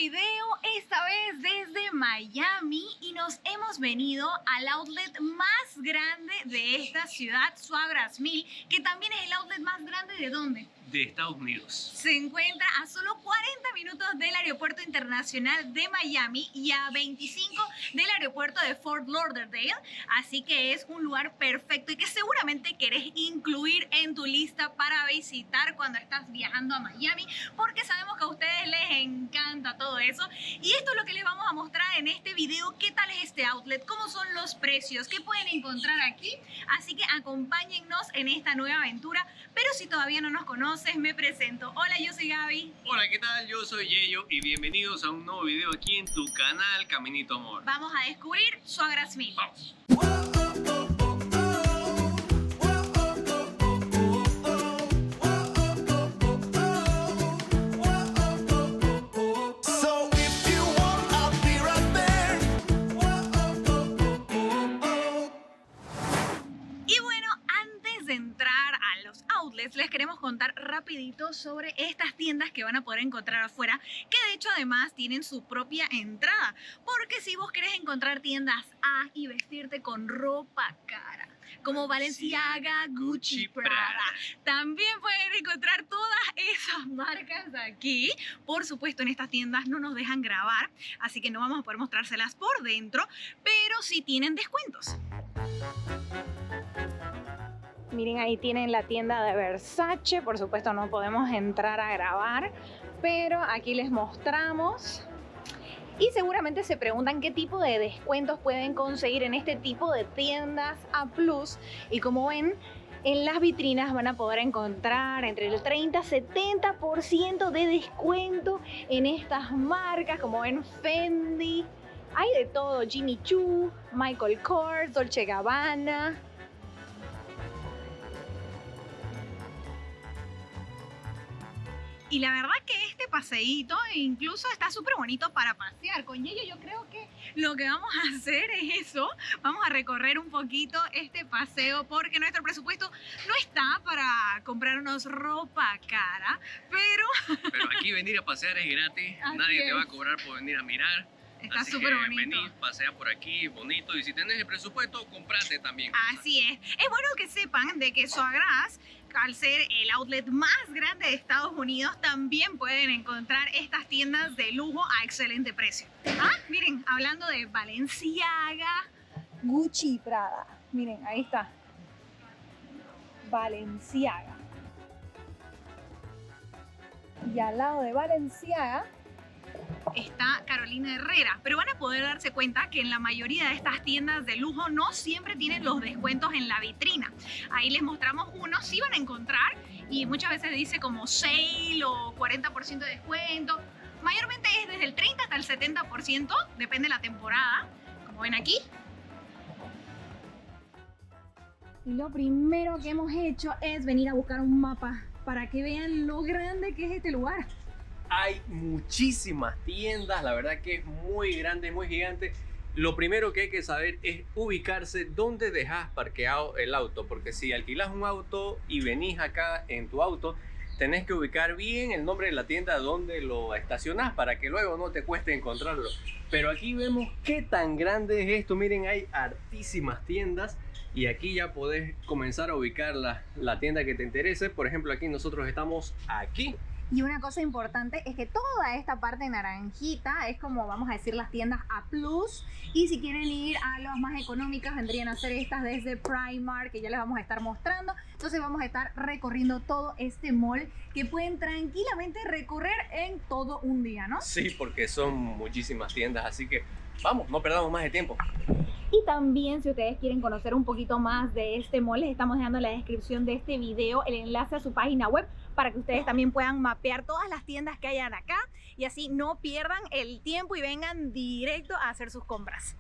video, esta vez desde Miami, y nos hemos venido al outlet más grande de esta ciudad, Swagras Mill, que también es el outlet más grande ¿de dónde? De Estados Unidos. Se encuentra a solo 40 minutos del Aeropuerto Internacional de Miami y a 25 del aeropuerto de Fort Lauderdale, así que es un lugar perfecto y que seguramente querés incluir en tu lista para visitar cuando estás viajando a Miami, porque sabemos que a ustedes les encanta todo eso. Y esto es lo que les vamos a mostrar en este video: qué tal es este outlet, cómo son los precios, qué pueden encontrar aquí. Así que acompáñennos en esta nueva aventura. Pero si todavía no nos conoces, me presento. Hola, yo soy Gaby. Hola, ¿qué tal? Yo soy Yeyo y bienvenidos a un nuevo video aquí en tu canal Caminito Amor. Vamos a descubrir Swagras Mill. Vamos. Les queremos contar rapidito sobre estas tiendas que van a poder encontrar afuera, que de hecho además tienen su propia entrada, porque si vos querés encontrar tiendas A y vestirte con ropa cara como Balenciaga, Gucci, Prada, también pueden encontrar todas esas marcas aquí. Por supuesto, en estas tiendas no nos dejan grabar, así que no vamos a poder mostrárselas por dentro, pero sí tienen descuentos. Miren, ahí tienen la tienda de Versace. Por supuesto no podemos entrar a grabar, pero aquí les mostramos. Y seguramente se preguntan qué tipo de descuentos pueden conseguir en este tipo de tiendas A+. Y como ven, en las vitrinas van a poder encontrar entre el 30 y 70% de descuento en estas marcas. Como ven, Fendi, hay de todo: Jimmy Choo, Michael Kors, Dolce & Gabbana. Y la verdad que este paseíto incluso está súper bonito para pasear. Con Yeyo yo creo que lo que vamos a hacer es eso. Vamos a recorrer un poquito este paseo porque nuestro presupuesto no está para comprarnos ropa cara. Pero aquí venir a pasear es gratis. Nadie te va a cobrar por venir a mirar. Está súper bonito. Vení, pasea por aquí, bonito. Y si tenés el presupuesto, comprate también. Así es. Es bueno que sepan de que Swagras, al ser el outlet más grande de Estados Unidos, también pueden encontrar estas tiendas de lujo a excelente precio. Miren, hablando de Balenciaga, Gucci y Prada. Miren, ahí está. Balenciaga. Y al lado de Balenciaga está Carolina Herrera, pero van a poder darse cuenta que en la mayoría de estas tiendas de lujo no siempre tienen los descuentos en la vitrina. Ahí les mostramos uno, sí van a encontrar, y muchas veces dice como sale o 40% de descuento. Mayormente es desde el 30 hasta el 70%, depende de la temporada, como ven aquí. Y lo primero que hemos hecho es venir a buscar un mapa para que vean lo grande que es este lugar. Hay muchísimas tiendas, la verdad que es muy grande, muy gigante. Lo primero que hay que saber es ubicarse dónde dejas parqueado el auto, porque si alquilas un auto y venís acá en tu auto, tenés que ubicar bien el nombre de la tienda donde lo estacionás para que luego no te cueste encontrarlo. Pero aquí vemos qué tan grande es esto. Miren, hay hartísimas tiendas y aquí ya podés comenzar a ubicar la tienda que te interese. Por ejemplo, aquí nosotros estamos aquí. Y una cosa importante es que toda esta parte naranjita es como, vamos a decir, las tiendas A+. Y si quieren ir a las más económicas, vendrían a ser estas desde Primark, que ya les vamos a estar mostrando. Entonces vamos a estar recorriendo todo este mall que pueden tranquilamente recorrer en todo un día, ¿no? Sí, porque son muchísimas tiendas, así que vamos, no perdamos más de tiempo. Y también, si ustedes quieren conocer un poquito más de este mall, les estamos dejando en la descripción de este video el enlace a su página web para que ustedes también puedan mapear todas las tiendas que hayan acá y así no pierdan el tiempo y vengan directo a hacer sus compras.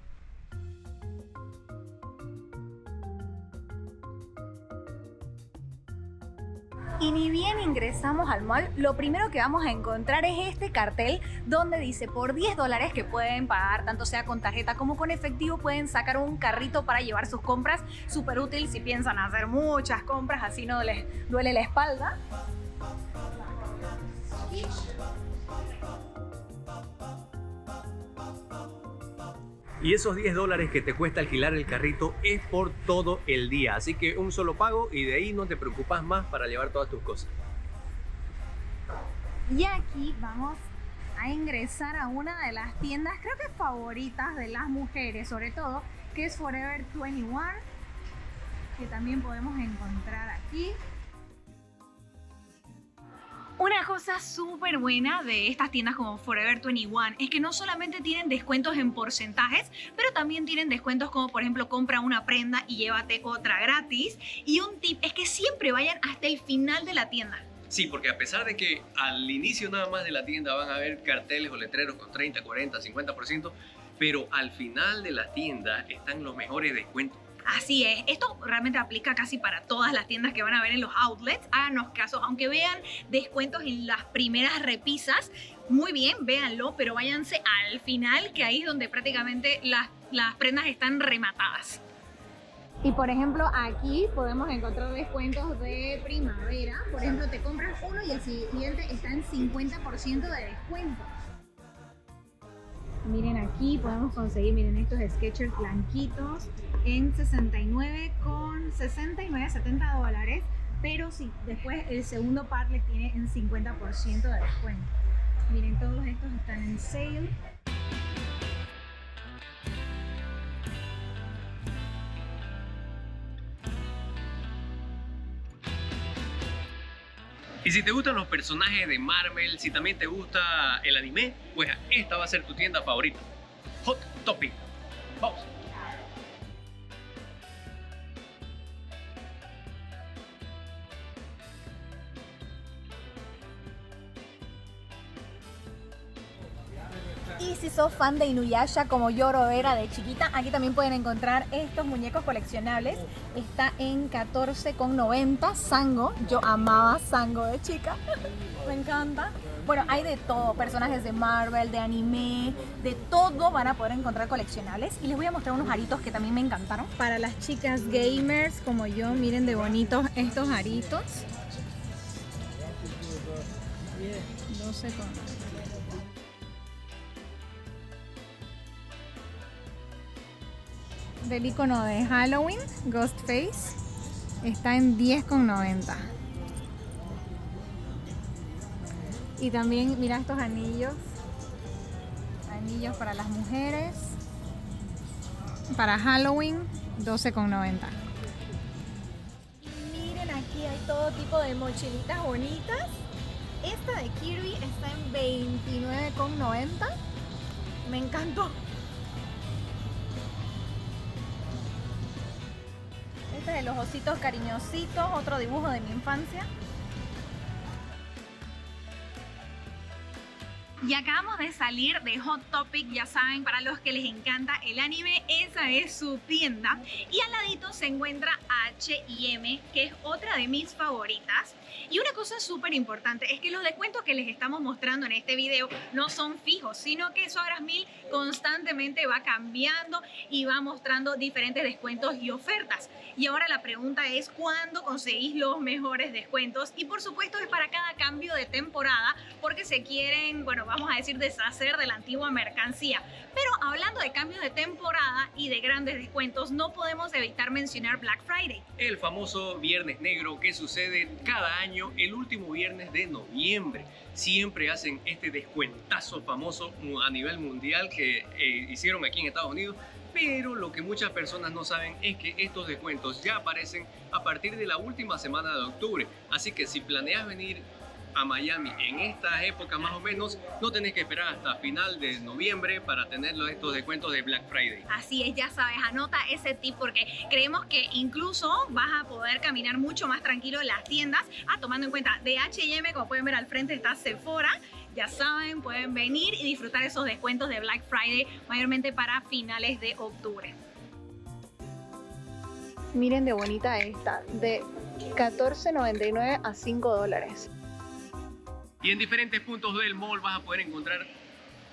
Y ni bien ingresamos al mall, lo primero que vamos a encontrar es este cartel donde dice por $10 que pueden pagar, tanto sea con tarjeta como con efectivo, pueden sacar un carrito para llevar sus compras. Súper útil si piensan hacer muchas compras, así no les duele la espalda. Y esos $10 que te cuesta alquilar el carrito es por todo el día. Así que un solo pago y de ahí no te preocupas más para llevar todas tus cosas. Y aquí vamos a ingresar a una de las tiendas, creo que favoritas de las mujeres, sobre todo, que es Forever 21, que también podemos encontrar aquí. Una cosa súper buena de estas tiendas como Forever 21 es que no solamente tienen descuentos en porcentajes, pero también tienen descuentos como por ejemplo compra una prenda y llévate otra gratis. Y un tip es que siempre vayan hasta el final de la tienda. Sí, porque a pesar de que al inicio nada más de la tienda van a haber carteles o letreros con 30, 40, 50%, pero al final de la tienda están los mejores descuentos. Así es, esto realmente aplica casi para todas las tiendas que van a ver en los outlets. Háganos caso, aunque vean descuentos en las primeras repisas, muy bien, véanlo, pero váyanse al final, que ahí es donde prácticamente las prendas están rematadas. Y por ejemplo aquí podemos encontrar descuentos de primavera. Por ejemplo, te compras uno y el siguiente está en 50% de descuento. Miren, aquí podemos conseguir, miren, estos Skechers blanquitos en 70 dólares. Pero sí, después el segundo par les tiene en 50% de descuento. Miren, todos estos están en sale. Y si te gustan los personajes de Marvel, si también te gusta el anime, pues esta va a ser tu tienda favorita. Hot Topic. Vamos. Y si sos fan de Inuyasha como yo lo era de chiquita, aquí también pueden encontrar estos muñecos coleccionables. Está en $14,90 Sango. Yo amaba Sango de chica. Me encanta. Bueno, hay de todo, personajes de Marvel, de anime, de todo van a poder encontrar coleccionables. Y les voy a mostrar unos aritos que también me encantaron. Para las chicas gamers como yo, miren de bonitos estos aritos. 12 con... del icono de Halloween, Ghostface, está en $10,90. Y también mira estos anillos para las mujeres, para Halloween, $12,90. Miren, aquí hay todo tipo de mochilitas bonitas. Esta de Kirby está en $29,90. Me encantó. Este de los ositos cariñositos, otro dibujo de mi infancia. Y acabamos de salir de Hot Topic, ya saben, para los que les encanta el anime, esa es su tienda. Y al ladito se encuentra H&M, que es otra de mis favoritas. Y una cosa súper importante es que los descuentos que les estamos mostrando en este video no son fijos, sino que Suagras Mil constantemente va cambiando y va mostrando diferentes descuentos y ofertas. Y ahora la pregunta es, ¿cuándo conseguís los mejores descuentos? Y por supuesto es para cada cambio de temporada, porque se quieren, bueno, vamos a decir, deshacer de la antigua mercancía. Pero hablando de cambios de temporada y de grandes descuentos, no podemos evitar mencionar Black Friday. El famoso Viernes Negro que sucede cada año el último viernes de noviembre. Siempre hacen este descuentazo famoso a nivel mundial que hicieron aquí en Estados Unidos. Pero lo que muchas personas no saben es que estos descuentos ya aparecen a partir de la última semana de octubre. Así que si planeas venir a Miami en esta época más o menos, no tenés que esperar hasta final de noviembre para tener estos descuentos de Black Friday. Así es, ya sabes, anota ese tip porque creemos que incluso vas a poder caminar mucho más tranquilo en las tiendas, tomando en cuenta de H&M, como pueden ver al frente está Sephora. Ya saben, pueden venir y disfrutar esos descuentos de Black Friday, mayormente para finales de octubre. Miren de bonita esta, de $14.99 a $5. Y en diferentes puntos del mall vas a poder encontrar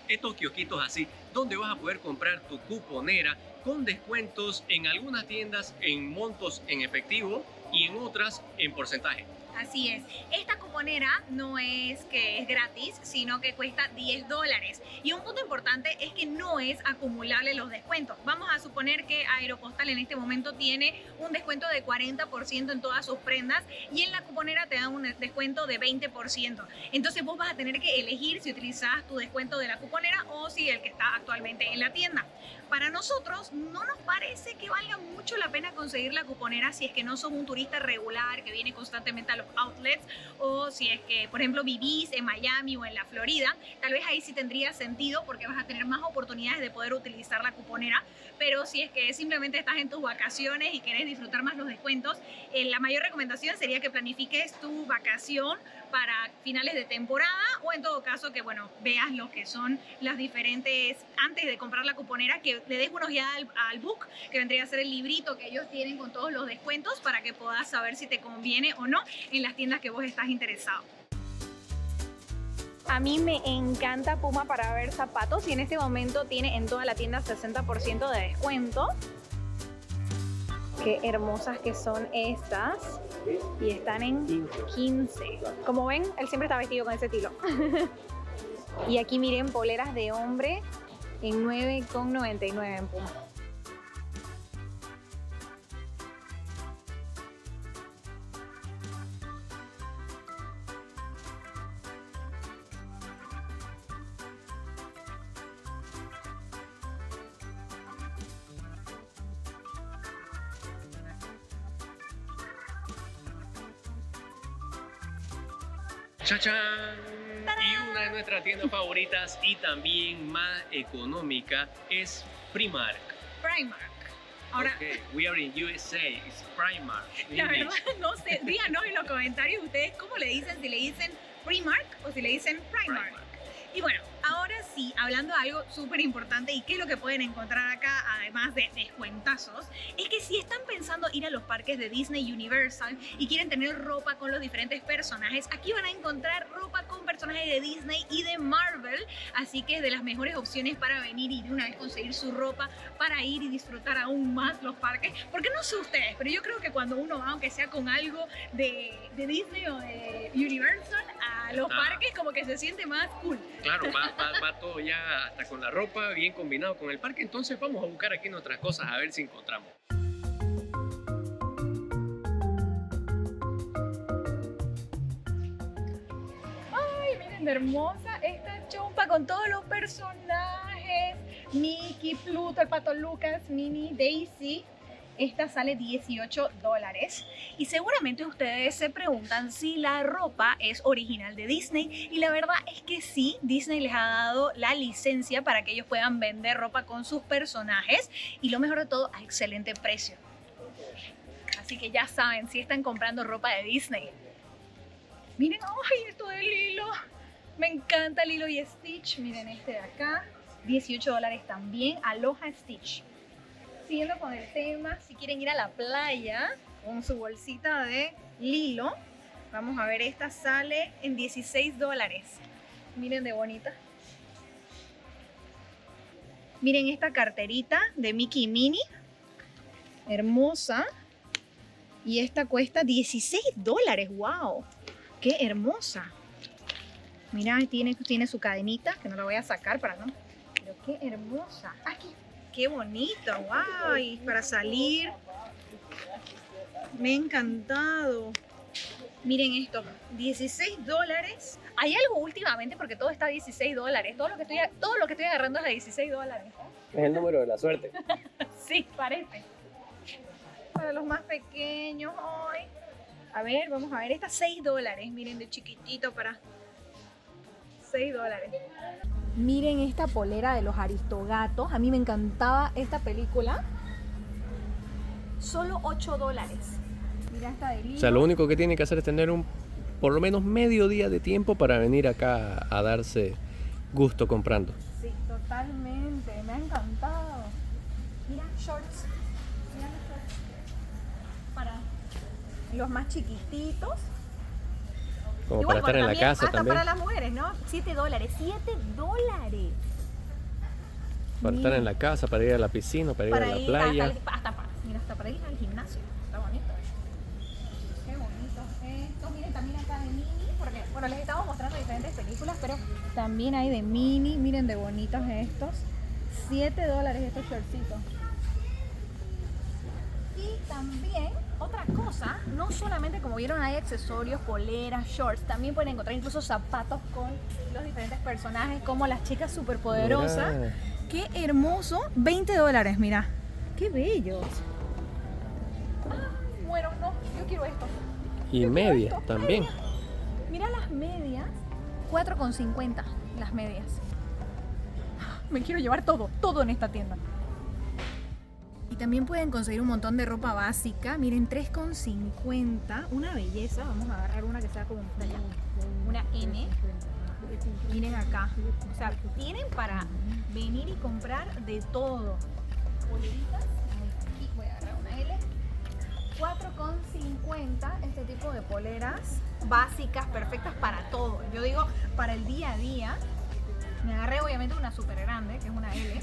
estos kiosquitos así, donde vas a poder comprar tu cuponera con descuentos en algunas tiendas en montos en efectivo y en otras en porcentaje. Así es. Esta cuponera no es que es gratis, sino que cuesta $10. Y un punto importante es que no es acumulable los descuentos. Vamos a suponer que Aeropostal en este momento tiene un descuento de 40% en todas sus prendas y en la cuponera te dan un descuento de 20%. Entonces vos vas a tener que elegir si utilizas tu descuento de la cuponera o si el que está actualmente en la tienda. Para nosotros no nos parece que valga mucho la pena conseguir la cuponera si es que no sos un turista regular que viene constantemente a los outlets o si es que, por ejemplo, vivís en Miami o en la Florida. Tal vez ahí sí tendría sentido porque vas a tener más oportunidades de poder utilizar la cuponera, pero si es que simplemente estás en tus vacaciones y querés disfrutar más los descuentos, la mayor recomendación sería que planifiques tu vacación para finales de temporada o en todo caso que, bueno, veas lo que son las diferentes, antes de comprar la cuponera, que le des una ojeada al book, que vendría a ser el librito que ellos tienen con todos los descuentos para que puedas saber si te conviene o no en las tiendas que vos estás interesado. A mí me encanta Puma para ver zapatos y en este momento tiene en toda la tienda 60% de descuento. Qué hermosas que son estas. Y están en 15. Como ven, él siempre está vestido con ese estilo. Y aquí miren, poleras de hombre en 9,99 en Puma. ¡Chachán! Y una de nuestras tiendas favoritas y también más económica es Primark. Primark. Ahora, Okay, we are in USA, it's Primark. la English. verdad no sé, díganos en los comentarios ustedes cómo le dicen, si le dicen Primark o si le dicen Primark. Y bueno, ahora sí, hablando de algo súper importante y qué es lo que pueden encontrar acá, además de descuentazos, es que si están pensando ir a los parques de Disney Universal y quieren tener ropa con los diferentes personajes, aquí van a encontrar ropa con personajes de Disney y de Marvel, así que es de las mejores opciones para venir y de una vez conseguir su ropa para ir y disfrutar aún más los parques, porque no sé ustedes, pero yo creo que cuando uno va, aunque sea con algo de Disney o de Universal, a los parques como que se siente más cool. Claro, va todo ya hasta con la ropa bien combinado con el parque, entonces vamos a buscar aquí nuestras cosas a ver si encontramos. Ay, miren, hermosa esta chompa con todos los personajes. Mickey, Pluto, el Pato Lucas, Minnie, Daisy. Esta sale $18. Y seguramente ustedes se preguntan si la ropa es original de Disney. Y la verdad es que sí, Disney les ha dado la licencia para que ellos puedan vender ropa con sus personajes. Y lo mejor de todo, a excelente precio. Así que ya saben, si están comprando ropa de Disney. Miren, ¡ay, esto de Lilo! Me encanta Lilo y Stitch. Miren este de acá, $18 también. Aloha Stitch. Siguiendo con el tema, si quieren ir a la playa con su bolsita de Lilo, vamos a ver, esta sale en $16. Miren de bonita. Miren esta carterita de Mickey y Minnie. Hermosa. Y esta cuesta $16. ¡Wow! ¡Qué hermosa! Mira, tiene su cadenita, que no la voy a sacar para no. Pero qué hermosa. Aquí. ¡Qué bonito! ¡Wow! Y para salir. Me ha encantado. Miren esto, $16. Hay algo últimamente porque todo está a $16. Todo lo que estoy agarrando es a $16. Es el número de la suerte. Sí, parece. Para los más pequeños, ay. A ver, vamos a ver, esta $6. Miren, de chiquitito para $6. Miren esta polera de los Aristogatos. A mí me encantaba esta película. Solo $8. Mira esta de Lilo. O sea, lo único que tiene que hacer es tener por lo menos medio día de tiempo para venir acá a darse gusto comprando. Sí, totalmente. Me ha encantado. Mira, shorts. Mira los shorts. Para los más chiquititos. Como Igual, para estar en la casa hasta también. para las mujeres, ¿no? $7. $7. Para estar en la casa, para ir a la piscina, para ir a la playa. Mira, hasta para ir al gimnasio. Está bonito. Qué bonito. Esto, mira Bueno, les estamos mostrando diferentes películas, pero también hay de Minnie. Miren de bonitos estos. $7 estos shortcitos. Y también, otra cosa, no solamente como vieron hay accesorios, poleras, shorts, también pueden encontrar incluso zapatos con los diferentes personajes, como las chicas superpoderosas. Mira. Qué hermoso, $20, mira. Qué bellos. Ah, bueno, no, yo quiero esto. Y Yo quiero media esto, también. medias. Mira las medias, $4,50 las medias. Me quiero llevar todo en esta tienda. Y también pueden conseguir un montón de ropa básica. Miren, $3,50. Una belleza. Vamos a agarrar una que sea como una N. Miren acá. O sea, tienen para venir y comprar de todo. Poleritas. Aquí voy a agarrar una L. $4,50 este tipo de poleras básicas, perfectas para todo. Yo digo, para el día a día. Me agarré obviamente una súper grande, que es una L.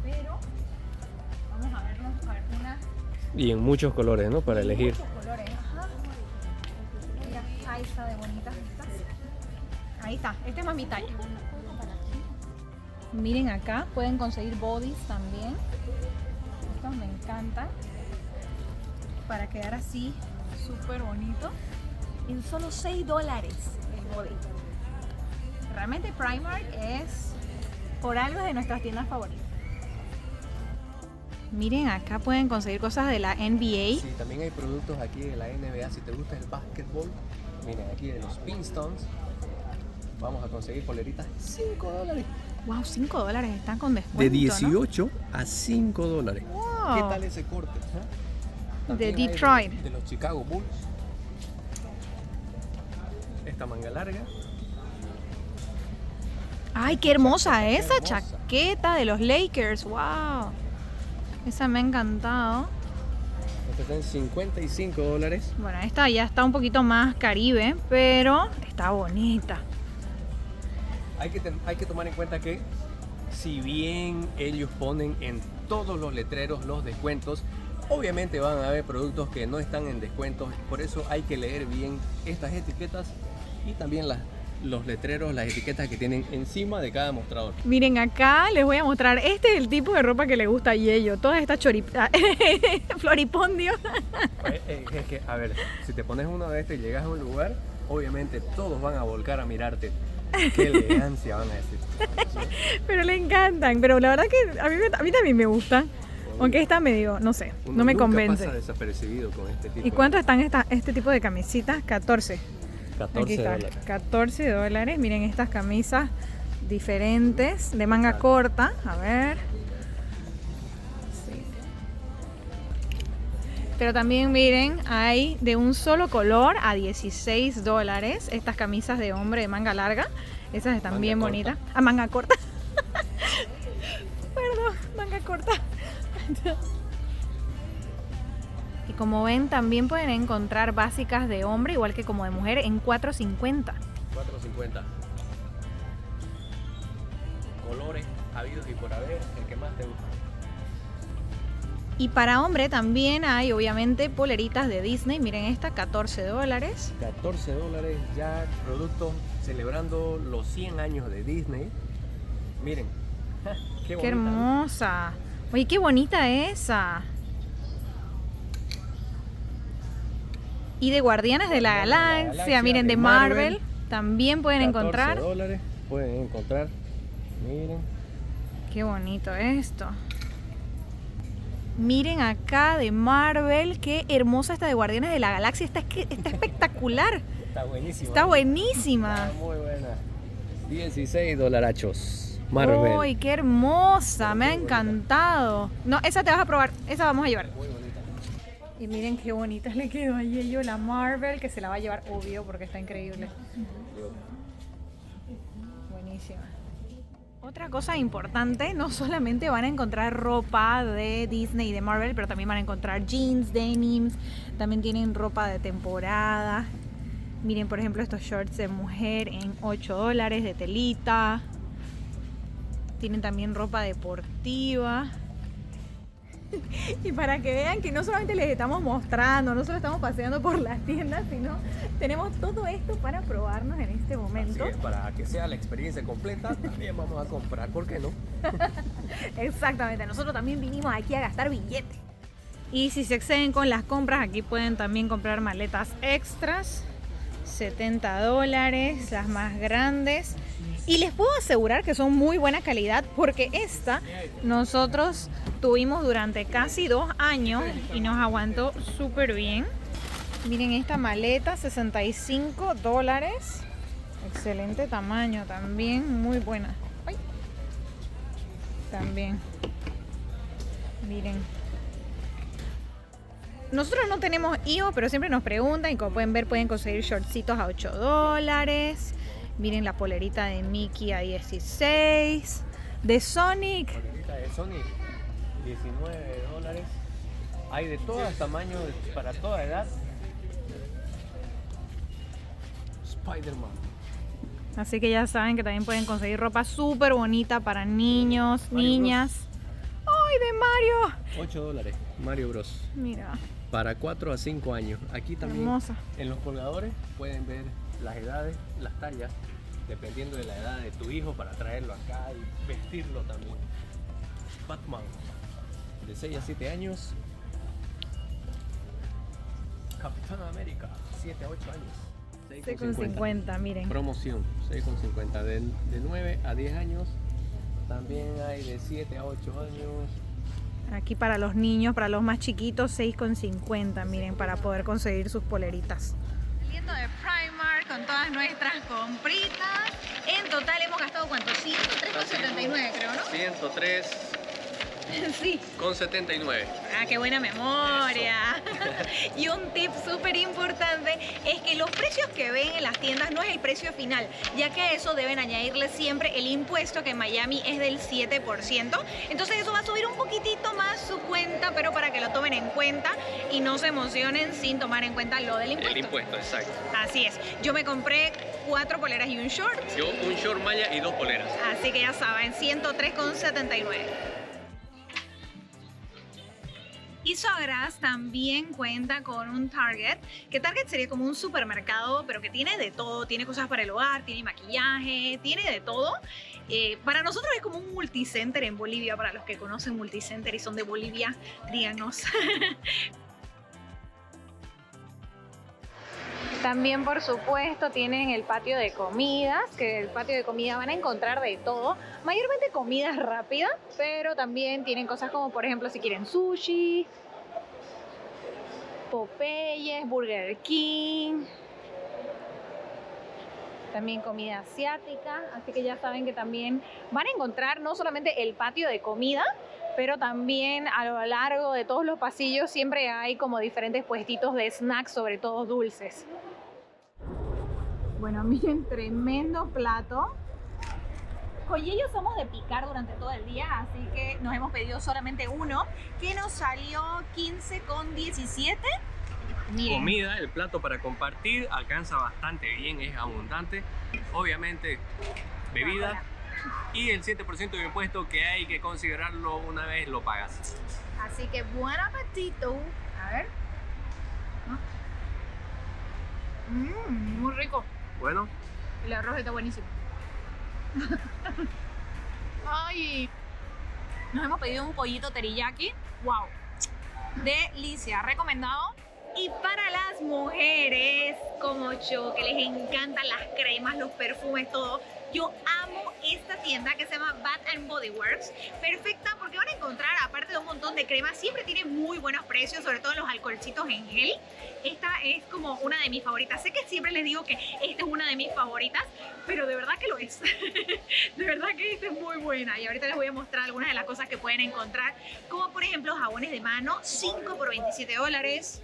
Pero vamos a ver una. Y en muchos colores, ¿no? Para elegir. Muchos colores, ajá. Mira, ahí está de bonitas estas. Ahí está, este es más mi talla. Miren acá, pueden conseguir bodies también. Estos me encantan. Para quedar así, súper bonito. En solo $6 el body. Realmente Primark es, por algo, de nuestras tiendas favoritas. Miren, acá pueden conseguir cosas de la NBA. Sí, también hay productos aquí de la NBA. Si te gusta el básquetbol, miren, aquí de los Pistons. Vamos a conseguir poleritas $5. Wow, $5 están con descuento, De 18 a $5. Wow. ¿Qué tal ese corte? De También hay Detroit. De los Chicago Bulls. Esta manga larga. Ay, qué hermosa Qué esa hermosa. chaqueta de los Lakers. Wow. Esa me ha encantado. Esta está en $55. Bueno, esta ya está un poquito más caribe, pero está bonita. Hay que tomar en cuenta que si bien ellos ponen en todos los letreros los descuentos, obviamente van a haber productos que no están en descuentos. Por eso hay que leer bien estas etiquetas y también los letreros, las etiquetas que tienen encima de cada mostrador. Miren, acá les voy a mostrar. Este es el tipo de ropa que le gusta a Yello. Todas estas floripondio. Es que, a ver, si te pones uno de estos y llegas a un lugar, obviamente todos van a volcar a mirarte. Qué elegancia, van a decir. Pero le encantan. Pero la verdad que a mí también me gusta. Aunque esta medio, no sé, Uno no me nunca convence. pasa desapercibido con este tipo. ¿Y cuánto están este tipo de camisitas? 14. Aquí está, $14. $14. Miren estas camisas diferentes de manga corta. A ver. Sí. Pero también miren, hay de un solo color a $16. Estas camisas de hombre de manga larga. Esas están Manga bien corta. bonitas. Ah, manga corta. Perdón, manga corta. Y como ven, también pueden encontrar básicas de hombre, igual que como de mujer, en $4.50. $4.50. Colores habidos y por haber, el que más te gusta. Y para hombre también hay, obviamente, poleritas de Disney. Miren esta, $14. $14 ya, productos celebrando los 100 años de Disney. Miren, qué bonita. ¡Qué hermosa! Oye, qué bonita esa. Y de Guardianes de la Galaxia, miren, de Marvel, también pueden encontrar. $14 pueden encontrar. Miren. Qué bonito esto. Miren acá de Marvel, qué hermosa esta de Guardianes de la Galaxia. Está espectacular. Está buenísima. Está buenísima. Está muy buena. $16. Marvel. ¡Uy, qué hermosa! Me ha encantado. No, esa te vas a probar. Esa vamos a llevar. Muy bonita. Y miren qué bonita le quedó a Yello la Marvel, que se la va a llevar, obvio, porque está increíble. Buenísima. Otra cosa importante, no solamente van a encontrar ropa de Disney y de Marvel, pero también van a encontrar jeans, denims, también tienen ropa de temporada. Miren, por ejemplo, estos shorts de mujer en $8 de telita. Tienen también ropa deportiva. Y para que vean que no solamente les estamos mostrando, no solo estamos paseando por las tiendas, sino tenemos todo esto para probarnos en este momento. Así es, para que sea la experiencia completa, también vamos a comprar, ¿por qué no? Exactamente, nosotros también vinimos aquí a gastar billetes. Y si se exceden con las compras, aquí pueden también comprar maletas extras, $70, las más grandes. Y les puedo asegurar que son muy buena calidad porque esta nosotros tuvimos durante casi 2 años y nos aguantó súper bien. Miren esta maleta, $65. Excelente tamaño también, muy buena. ¡Ay! También. Miren. Nosotros no tenemos IO, pero siempre nos preguntan y como pueden ver pueden conseguir shortcitos a $8. Miren la polerita de Mickey a 16. De Sonic. Polerita de Sonic, $19. Hay de todos tamaños, para toda edad. Spider-Man. Así que ya saben que también pueden conseguir ropa súper bonita para niños, Mario niñas. ¡Ay, de Mario! $8. Mario Bros. Mira, Para 4 a 5 años. Aquí también hermosa. en los colgadores pueden ver las edades, las tallas, dependiendo de la edad de tu hijo para traerlo acá y vestirlo también. Batman, de 6 a 7 años. Capitán América, 7 a 8 años. 6,50, miren. Promoción, 6,50. De 9 a 10 años. También hay de 7 a 8 años. Aquí para los niños, para los más chiquitos, 6,50, miren, para poder conseguir sus poleritas. Saliendo de Primark con todas nuestras compritas. En total hemos gastado, ¿cuánto? 103,79 creo, ¿no? 103 Sí. con 79. Ah, qué buena memoria. Y un tip súper importante es que los precios que ven en las tiendas no es el precio final, ya que a eso deben añadirle siempre el impuesto, que en Miami es del 7%. Entonces eso va a subir un poquitito más su cuenta, pero para que lo tomen en cuenta y no se emocionen sin tomar en cuenta lo del impuesto. El impuesto, exacto. Así es. Yo me compré 4 poleras y un short, Yo un short malla y 2 poleras. así que ya saben, 103,79. Y Sogras también cuenta con un Target, que Target sería como un supermercado, pero que tiene de todo. Tiene cosas para el hogar, tiene maquillaje, tiene de todo. Para nosotros es como un multicenter en Bolivia. Para los que conocen multicenter y son de Bolivia, díganos. También, por supuesto, tienen el patio de comidas, que el patio de comida van a encontrar de todo. Mayormente comida rápida, pero también tienen cosas como, por ejemplo, si quieren sushi, Popeyes, Burger King. También comida asiática, así que ya saben que también van a encontrar no solamente el patio de comida, pero también a lo largo de todos los pasillos siempre hay como diferentes puestitos de snacks, sobre todo dulces. Bueno, miren, tremendo plato. Con Yeyo somos de picar durante todo el día, así que nos hemos pedido solamente uno, que nos salió 15,17. Miren. Comida, el plato para compartir, alcanza bastante bien, es abundante. Obviamente, bebida y el 7% de impuesto que hay que considerarlo una vez lo pagas. Así que buen apetito. A ver. Muy rico. Bueno, El arroz está buenísimo. Ay. Nos hemos pedido un pollito teriyaki. Wow. Delicia. Recomendado. Y para las mujeres como yo, que les encantan las cremas, los perfumes, todo, yo amo esta tienda que se llama Bath & Body Works. Perfecta porque van a encontrar, aparte de un montón de cremas, siempre tiene muy buenos precios, sobre todo en los alcoholcitos en gel. Esta es como una de mis favoritas. Sé que siempre les digo que esta es una de mis favoritas, pero de verdad que lo es. De verdad que esta es muy buena. Y ahorita les voy a mostrar algunas de las cosas que pueden encontrar, como por ejemplo jabones de mano, 5 por $27.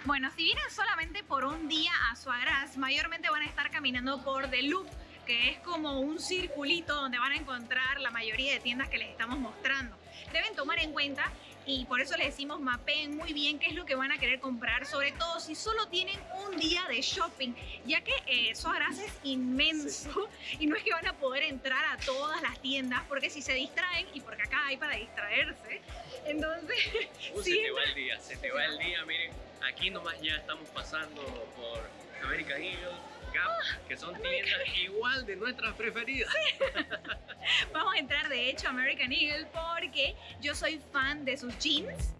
Bueno, si vienen solamente por un día a Sogras, mayormente van a estar caminando por The Loop, que es como un circulito donde van a encontrar la mayoría de tiendas que les estamos mostrando. Deben tomar en cuenta y por eso les decimos mapeen muy bien qué es lo que van a querer comprar, sobre todo si solo tienen un día de shopping, ya que Sois Grasse es inmenso y no es que van a poder entrar a todas las tiendas, porque si se distraen, y porque acá hay para distraerse, entonces Se te va el día, se te va el día. Miren, aquí nomás ya estamos pasando por American Eagle, Gap, que son tiendas igual de nuestras preferidas. vamos a entrar de hecho a American Eagle porque yo soy fan de sus jeans.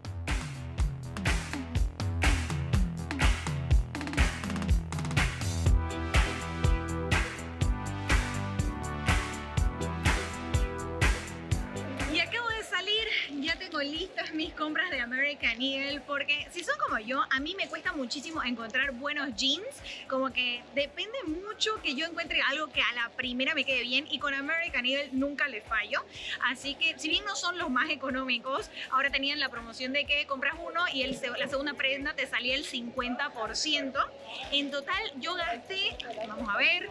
Y acabo de salir, ya tengo listas mis compras de American Eagle porque si son como yo, a mí me cuesta muchísimo encontrar buenos jeans, como que depende mucho que yo encuentre algo que a la primera me quede bien y con American Eagle nunca le fallo, así que si bien no son los más económicos, ahora tenían la promoción de que compras uno y la segunda prenda te salía el 50%. En total yo gasté, vamos a ver,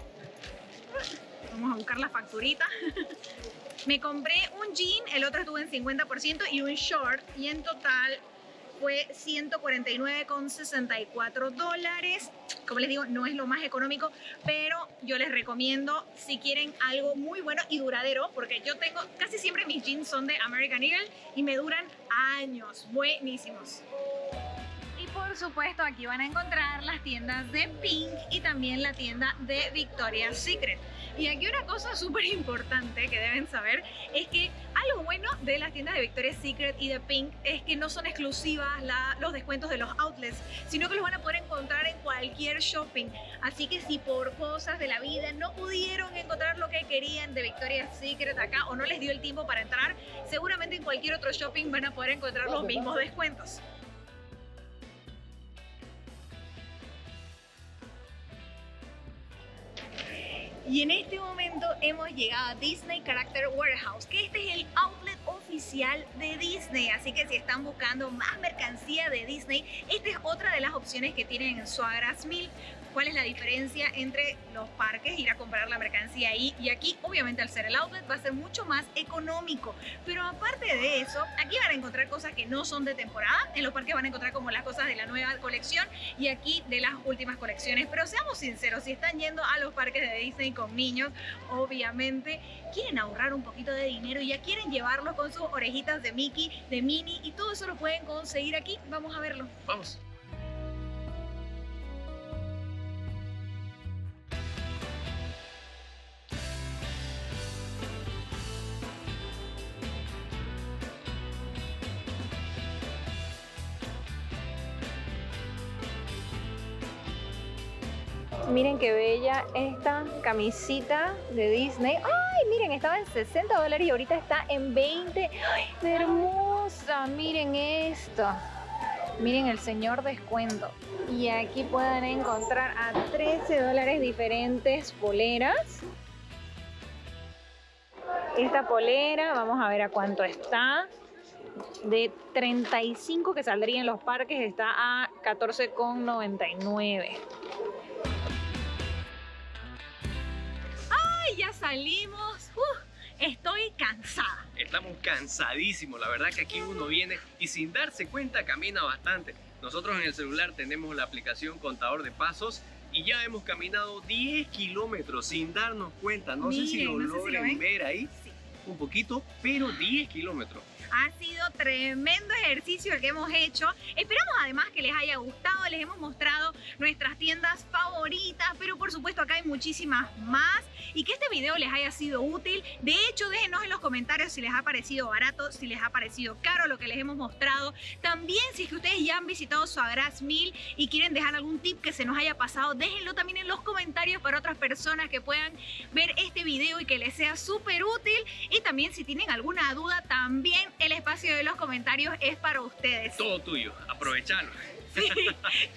vamos a buscar la facturita. Me compré un jean, el otro estuvo en 50% y un short y en total fue $149,64. Como les digo, no es lo más económico, pero yo les recomiendo si quieren algo muy bueno y duradero, porque yo tengo, casi siempre mis jeans son de American Eagle y me duran años, buenísimos. Y por supuesto aquí van a encontrar las tiendas de Pink y también la tienda de Victoria's Secret. Y aquí una cosa súper importante que deben saber es que algo bueno de las tiendas de Victoria's Secret y de Pink es que no son exclusivas los descuentos de los outlets, sino que los van a poder encontrar en cualquier shopping. Así que si por cosas de la vida no pudieron encontrar lo que querían de Victoria's Secret acá o no les dio el tiempo para entrar, seguramente en cualquier otro shopping van a poder encontrar los mismos descuentos. Y en este momento hemos llegado a Disney Character Warehouse, que este es el outlet oficial de Disney. Así que si están buscando más mercancía de Disney, esta es otra de las opciones que tienen en Sois Grasse Mills. ¿Cuál es la diferencia entre los parques, ir a comprar la mercancía ahí y aquí? Obviamente al ser el outlet va a ser mucho más económico, pero aparte de eso, aquí van a encontrar cosas que no son de temporada. En los parques van a encontrar como las cosas de la nueva colección y aquí de las últimas colecciones. Pero seamos sinceros, si están yendo a los parques de Disney con niños, obviamente quieren ahorrar un poquito de dinero y ya quieren llevarlos con sus orejitas de Mickey, de Minnie, y todo eso lo pueden conseguir aquí. Vamos a verlo. Vamos. Miren qué bella esta camisita de Disney. ¡Ay! Miren, estaba en $60 y ahorita está en 20. ¡Ay! ¡Qué hermosa! Miren esto. Miren el señor descuento. Y aquí pueden encontrar a $13 diferentes poleras. Esta polera, vamos a ver a cuánto está. De 35 que saldría en los parques, está a $14,99. Ya salimos. Estoy cansada. Estamos cansadísimos, la verdad que aquí uno viene y sin darse cuenta camina bastante. Nosotros en el celular tenemos la aplicación contador de pasos y ya hemos caminado 10 kilómetros sin darnos cuenta. No sé si lo logran ver ahí, sí, un poquito, pero 10 kilómetros. Ha sido tremendo ejercicio el que hemos hecho. Esperamos además que les haya gustado. Les hemos mostrado nuestras tiendas favoritas, pero por supuesto acá hay muchísimas más. Y que este video les haya sido útil. De hecho, déjenos en los comentarios si les ha parecido barato, si les ha parecido caro lo que les hemos mostrado. También si es que ustedes ya han visitado Sois Grasse Mills y quieren dejar algún tip que se nos haya pasado, déjenlo también en los comentarios para otras personas que puedan ver este video y que les sea súper útil. Y también si tienen alguna duda, también el espacio de los comentarios es para ustedes. Todo tuyo, aprovechalo. Sí,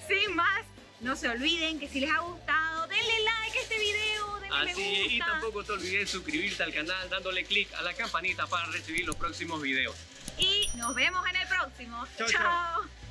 sin más, no se olviden que si les ha gustado, denle like a este video, denle me Así es, y gusta. tampoco te olvides suscribirte al canal dándole click a la campanita para recibir los próximos videos. Y nos vemos en el próximo. Chau, Chao.